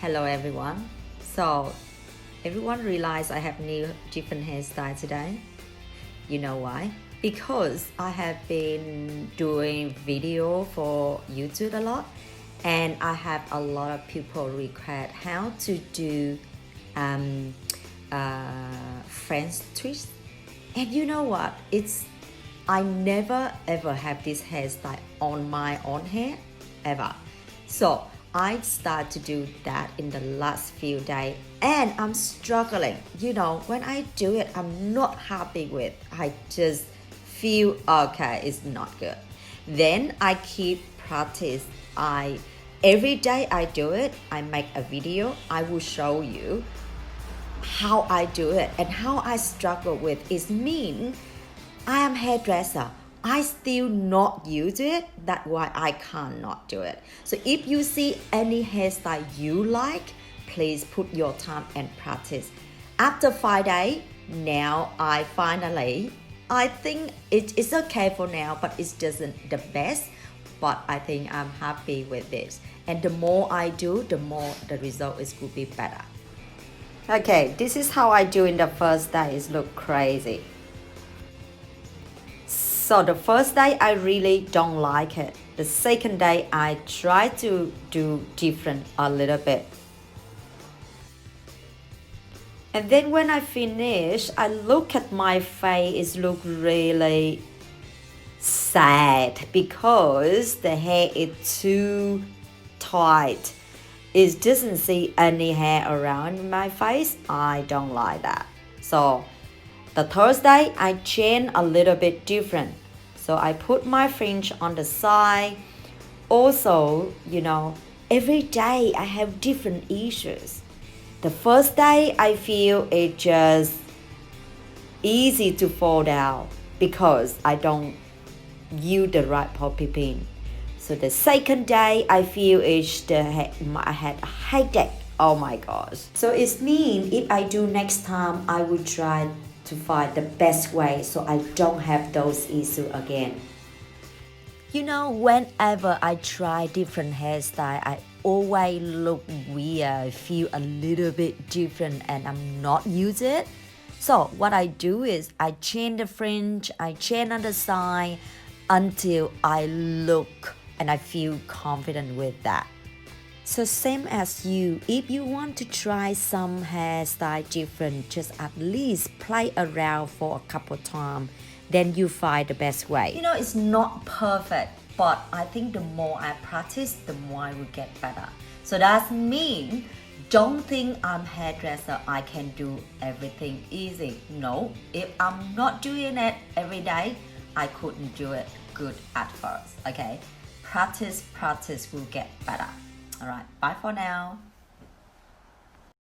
Hello everyone. So everyone realized I have new different hairstyle today. You know why? Because I have been doing video for YouTube a lot, and I have a lot of people request how to do French twist. And you know what? I never ever have this hairstyle on my own hair ever. So I start to do that in the last few days, and I'm struggling. When I do it, I'm not happy with. I just feel okay, it's not good. Then I keep practice. Every day I do it. I make a video. I will show you how I do it and how I struggle with. It mean I am hairdresser. I still not use it. That's why I cannot do it. So if you see any hairstyle you like, please put your time and practice. After 5 days, now I think it's okay for now, but it isn't the best. But I think I'm happy with this. And the more I do, the more the result is could be better. Okay, this is how I do in the first day. It look crazy. So the first day I really don't like it. The second day I try to do different a little bit. And then when I finish, I look at my face, it look really sad because the hair is too tight. It doesn't see any hair around my face. I don't like that. So the Thursday, I change a little bit different. So I put my fringe on the side. Also, every day I have different issues. The first day, I feel it just easy to fall down because I don't use the right poppy pin. So the second day, I feel I had a headache. Oh my gosh. So it means if I do next time, I will try to find the best way so I don't have those issues again. Whenever I try different hairstyle, I always look weird, feel a little bit different, and I'm not use it. So what I do is I change the fringe, I change on the side until I look and I feel confident with that. So same as you, if you want to try some hairstyle different, just at least play around for a couple times, then you find the best way. It's not perfect, but I think the more I practice, the more I will get better. So that means don't think I'm hairdresser, I can do everything easy. No, if I'm not doing it every day, I couldn't do it good at first, okay? Practice will get better. Alright, bye for now.